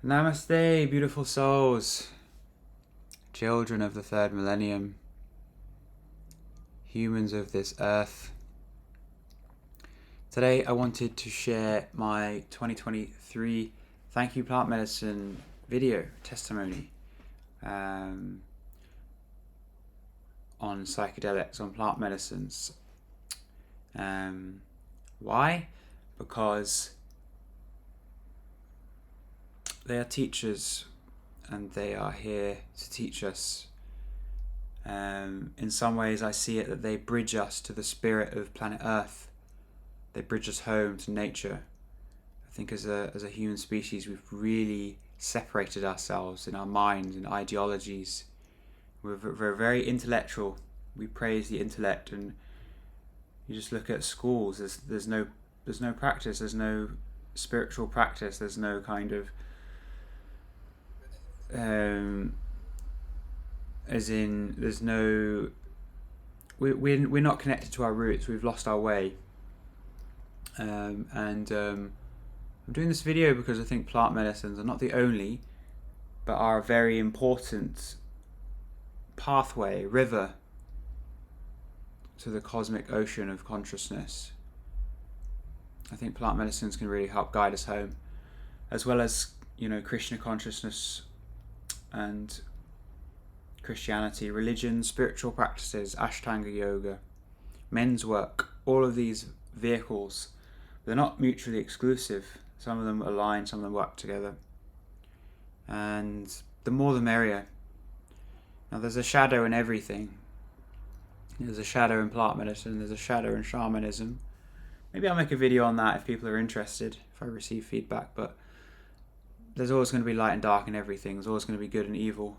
Namaste, beautiful souls, children of the third millennium, humans of this earth. Today I wanted to share my 2023 Thank You Plant Medicine video testimony on psychedelics, on plant medicines. Why? Because they are teachers and they are here to teach us. In some ways I see it that they bridge us to the spirit of planet Earth. They bridge us home to nature. I think as a human species we've really separated ourselves in our minds and ideologies. We're very intellectual. We praise the intellect, and you just look at schools, there's no practice, there's no spiritual practice, there's no kind of we're not connected to our roots. We've lost our way. I'm doing this video because I think plant medicines are not the only, but are a very important pathway, river to the cosmic ocean of consciousness. I think plant medicines can really help guide us home, as well as, Krishna consciousness and Christianity, religion, spiritual practices, Ashtanga yoga, men's work. All of these vehicles, they're not mutually exclusive. Some of them align, some of them work together, and the more the merrier. Now there's a shadow in everything. There's a shadow in plant medicine, there's a shadow in shamanism. Maybe I'll make a video on that if people are interested, if I receive feedback. But there's always going to be light and dark in everything. There's always going to be good and evil.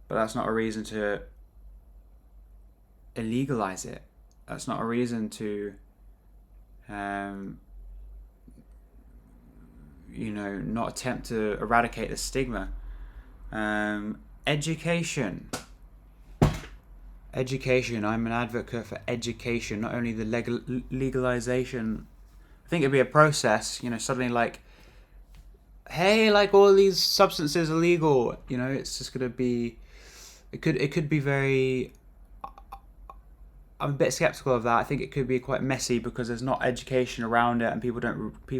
But that's not a reason to illegalize it. That's not a reason to not attempt to eradicate the stigma. Education. I'm an advocate for education, not only the legalization. I think it'd be a process, suddenly hey, all these substances are legal. It's just gonna be. It could be very. I'm a bit skeptical of that. I think it could be quite messy because there's not education around it, and people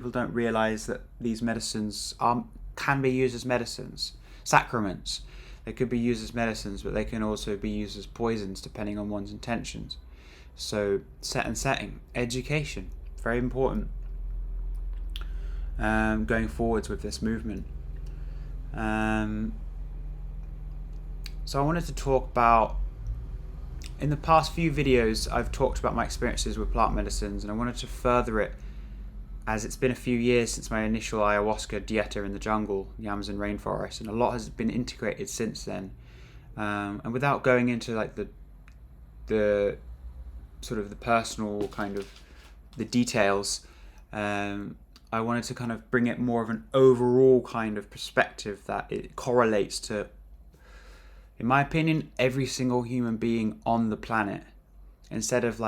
don't realize that these medicines can be used as medicines, sacraments. They could be used as medicines, but they can also be used as poisons depending on one's intentions. So setting, education, very important. Going forwards with this movement. So I wanted to talk about, in the past few videos I've talked about my experiences with plant medicines, and I wanted to further it as it's been a few years since my initial ayahuasca dieta in the jungle, the Amazon rainforest, and a lot has been integrated since then. And without going into the sort of the personal kind of the details, I wanted to kind of bring it more of an overall kind of perspective that it correlates to, in my opinion, every single human being on the planet. Instead of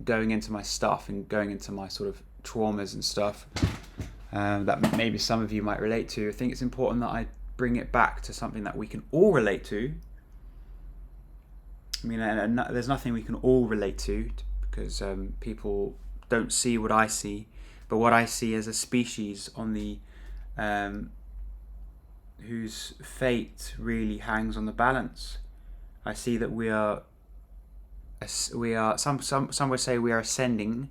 going into my stuff and going into my sort of traumas and stuff that maybe some of you might relate to, I think it's important that I bring it back to something that we can all relate to. I mean, there's nothing we can all relate to because people don't see what I see, but what I see as a species on the whose fate really hangs on the balance. I see that we are some would say we are ascending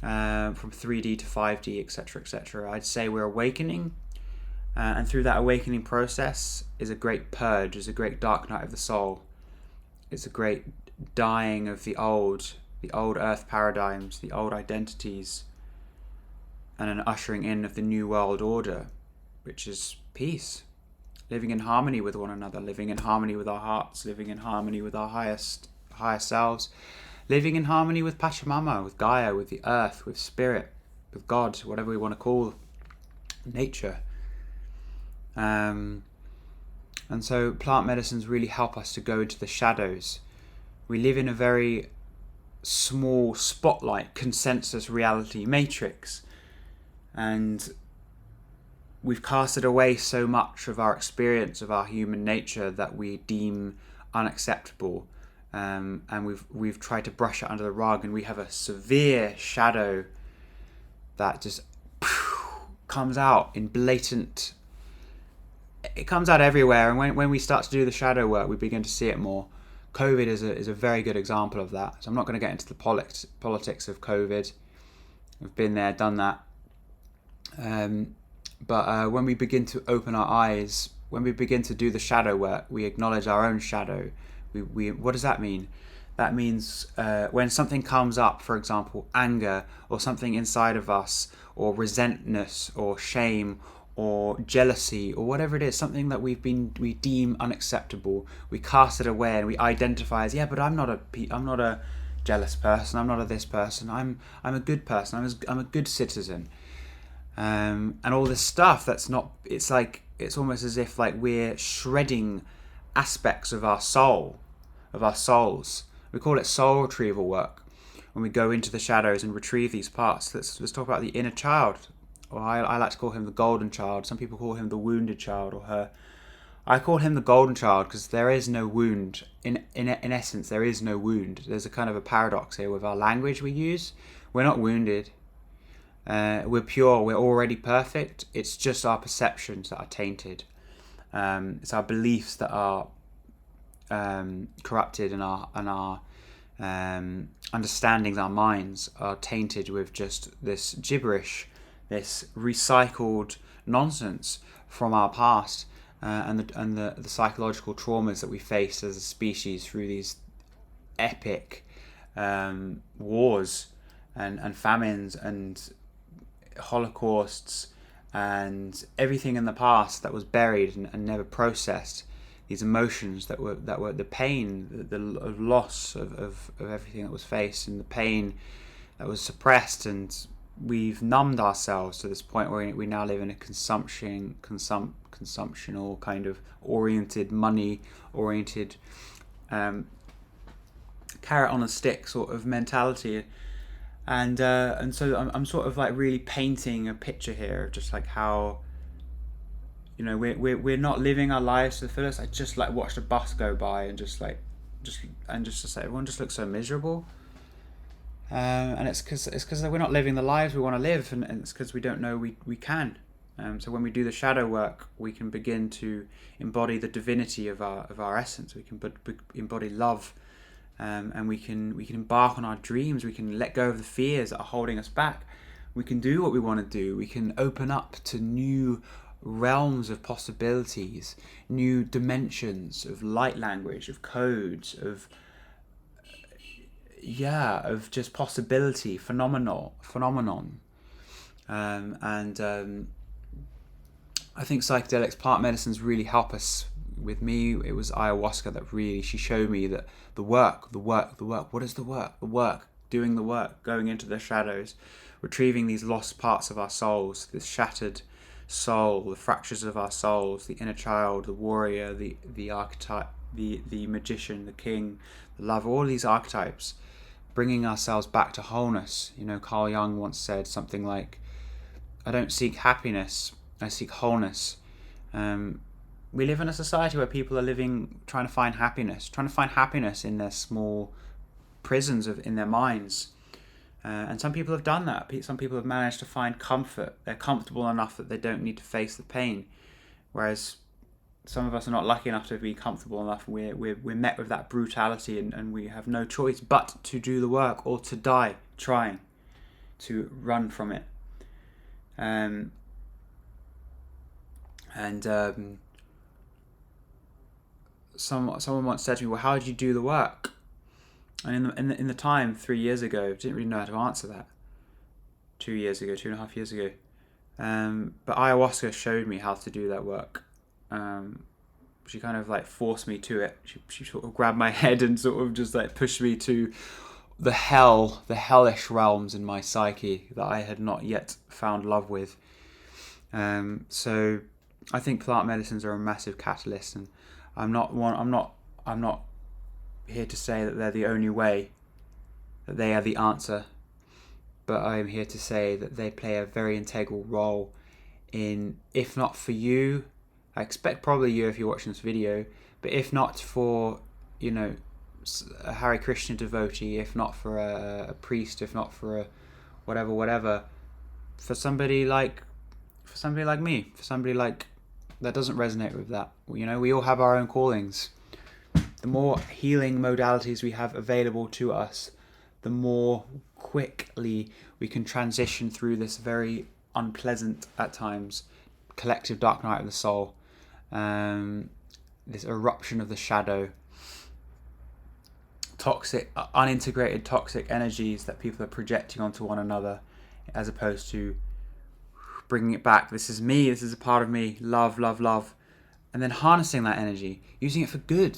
from 3D to 5D, etc., etc. I'd say we're awakening, and through that awakening process is a great purge, is a great dark night of the soul. It's a great dying of the old earth paradigms, the old identities, and an ushering in of the new world order, which is peace, living in harmony with one another, living in harmony with our hearts, living in harmony with our higher selves, living in harmony with Pachamama, with Gaia, with the earth, with spirit, with God, whatever we want to call nature. And so plant medicines really help us to go into the shadows. We live in a very small spotlight consensus reality matrix, and we've casted away so much of our experience of our human nature that we deem unacceptable, and we've tried to brush it under the rug, and we have a severe shadow that just comes out in blatant. It comes out everywhere, and when we start to do the shadow work, we begin to see it more. COVID is a very good example of that. So I'm not going to get into the politics of COVID. I've been there, done that. But when we begin to open our eyes, when we begin to do the shadow work, we acknowledge our own shadow. We what does that mean? That means when something comes up, for example, anger, or something inside of us, or resentment, or shame, or jealousy, or whatever it is, something that we deem unacceptable, we cast it away and we identify as, yeah, but I'm not a jealous person. I'm not a this person. I'm a good person. I'm a good citizen. And all this stuff that's not. It's like it's almost as if like we're shredding aspects of our soul, of our souls. We call it soul retrieval work. When we go into the shadows and retrieve these parts, let's talk about the inner child. Or I like to call him the golden child. Some people call him the wounded child, or her. I call him the golden child because there is no wound. In essence, there is no wound. There's a kind of a paradox here with our language we use. We're not wounded. We're pure. We're already perfect. It's just our perceptions that are tainted. It's our beliefs that are corrupted, and our understandings, our minds are tainted with just this gibberish, this recycled nonsense from our past, and the psychological traumas that we faced as a species through these epic wars and famines and holocausts and everything in the past that was buried and never processed. These emotions that were the pain, the loss of everything that was faced, and the pain that was suppressed, and we've numbed ourselves to this point where we now live in a consumptional kind of oriented, money oriented, carrot on a stick sort of mentality. And so I'm sort of like really painting a picture here of just like how, you know, we're not living our lives to the fullest. I just like watched a bus go by and just say everyone just looks so miserable, and it's because we're not living the lives we want to live, and it's because we don't know we can. So when we do the shadow work, we can begin to embody the divinity of our essence. We can embody love. And we can embark on our dreams. We can let go of the fears that are holding us back. We can do what we want to do. We can open up to new realms of possibilities, new dimensions of light language, of codes, of just possibility, phenomenon. I think psychedelics, plant medicines really help us. With me, it was ayahuasca that really, she showed me that the work. What is the work? The work, doing the work, going into the shadows, retrieving these lost parts of our souls, this shattered soul, the fractures of our souls, the inner child, the warrior, the archetype, the magician, the king, the lover, all these archetypes, bringing ourselves back to wholeness. You know, Carl Jung once said something like, I don't seek happiness, I seek wholeness. We live in a society where people are trying to find happiness in their small prisons in their minds. And some people have done that. Some people have managed to find comfort. They're comfortable enough that they don't need to face the pain. Whereas some of us are not lucky enough to be comfortable enough. We're met with that brutality, and we have no choice but to do the work or to die trying to run from it. Someone once said to me, well, how did you do the work? And in the time 3 years ago, didn't really know how to answer that. 2.5 years ago. But ayahuasca showed me how to do that work. She kind of like forced me to it. She sort of grabbed my head and sort of just like pushed me to the hellish realms in my psyche that I had not yet found love with. So I think plant medicines are a massive catalyst, and I'm not here to say that they're the only way, that they are the answer, but I am here to say that they play a very integral role if not for you, I expect probably you if you're watching this video, but if not for, a Hare Krishna devotee, if not for a priest, if not for a whatever, for somebody like me, for somebody like that doesn't resonate with that. We all have our own callings. The more healing modalities we have available to us, the more quickly we can transition through this very unpleasant, at times, collective dark night of the soul, this eruption of the shadow, toxic, unintegrated toxic energies that people are projecting onto one another, as opposed to bringing it back. This is me, this is a part of me, love, love, love. And then harnessing that energy, using it for good.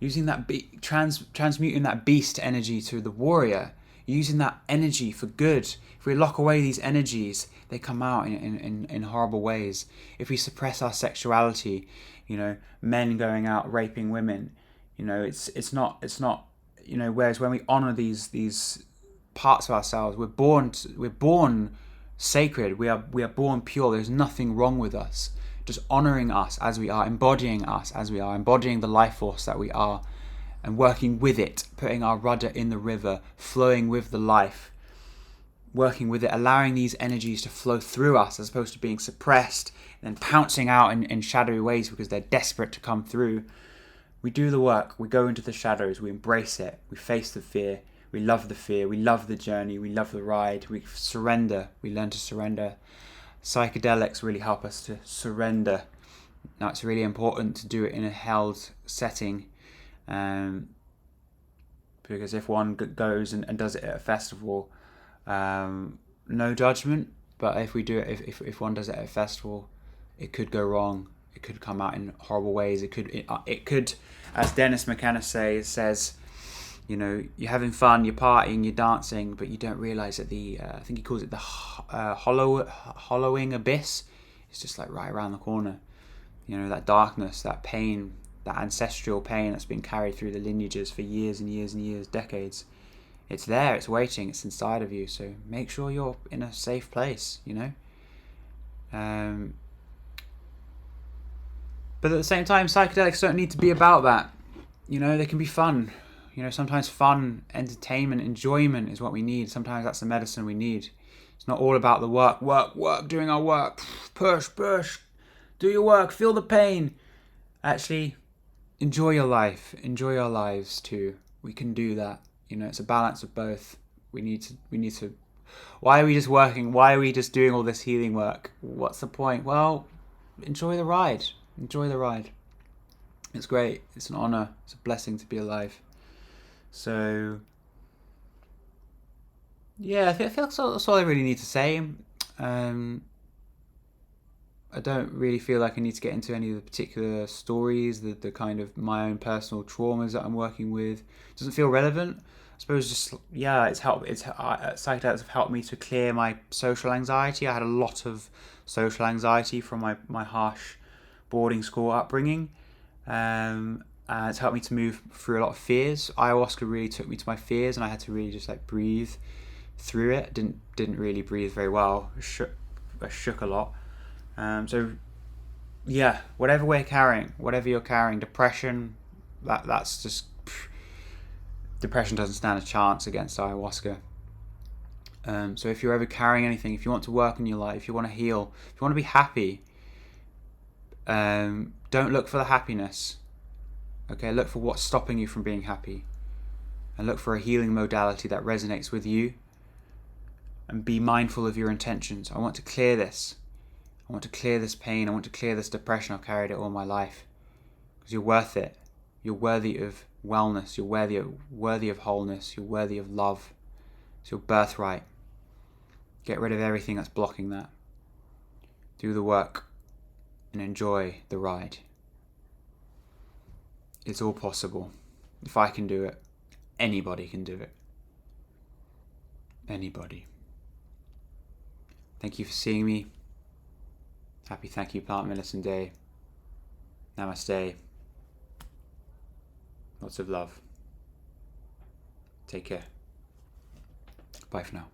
Using that, transmuting that beast energy to the warrior. Using that energy for good. If we lock away these energies, they come out in horrible ways. If we suppress our sexuality, men going out raping women, it's not, whereas when we honor these parts of ourselves, we're born sacred. We are born pure. There's nothing wrong with us. Just honoring us as we are, embodying us as we are, embodying the life force that we are, and working with it, putting our rudder in the river, flowing with the life, working with it, allowing these energies to flow through us as opposed to being suppressed and then pouncing out in shadowy ways because they're desperate to come through. We do the work, we go into the shadows, we embrace it, we face the fear, we love the fear, we love the journey, we love the ride, we surrender, we learn to surrender. Psychedelics really help us to surrender. Now, it's really important to do it in a held setting, because if one goes and does it at a festival, no judgment, but if we do it, if one does it at a festival, it could go wrong. It could come out in horrible ways. It could, as Dennis McKenna says, you're having fun, you're partying, you're dancing, but you don't realize that I think he calls it the hollowing abyss. It's just like right around the corner. That darkness, that pain, that ancestral pain that's been carried through the lineages for years and years and years, decades. It's there, it's waiting, it's inside of you. So make sure you're in a safe place, But at the same time, psychedelics don't need to be about that. They can be fun. Sometimes fun, entertainment, enjoyment is what we need. Sometimes that's the medicine we need. It's not all about the work, doing our work, push, do your work, feel the pain. Actually, enjoy your life, enjoy our lives too. We can do that. It's a balance of both. We need to. Why are we just working? Why are we just doing all this healing work? What's the point? Well, enjoy the ride. Enjoy the ride. It's great. It's an honor. It's a blessing to be alive. So, yeah, I feel that's all I really need to say. I don't really feel like I need to get into any of the particular stories, the kind of my own personal traumas that I'm working with. It doesn't feel relevant. I suppose psychedelics have helped me to clear my social anxiety. I had a lot of social anxiety from my harsh boarding school upbringing. And it's helped me to move through a lot of fears. Ayahuasca really took me to my fears, and I had to really just breathe through it. Didn't really breathe very well. I shook a lot. So yeah, whatever you're carrying, depression, that's just depression doesn't stand a chance against ayahuasca. So if you're ever carrying anything, if you want to work in your life, if you want to heal, if you want to be happy, don't look for the happiness. Okay, look for what's stopping you from being happy, and look for a healing modality that resonates with you, and be mindful of your intentions. I want to clear this. I want to clear this pain. I want to clear this depression. I've carried it all my life. Because you're worth it. You're worthy of wellness. You're worthy of wholeness. You're worthy of love. It's your birthright. Get rid of everything that's blocking that. Do the work and enjoy the ride. It's all possible. If I can do it, anybody can do it. Anybody. Thank you for seeing me. Happy Thank You Plant Medicine Day. Namaste. Lots of love. Take care. Bye for now.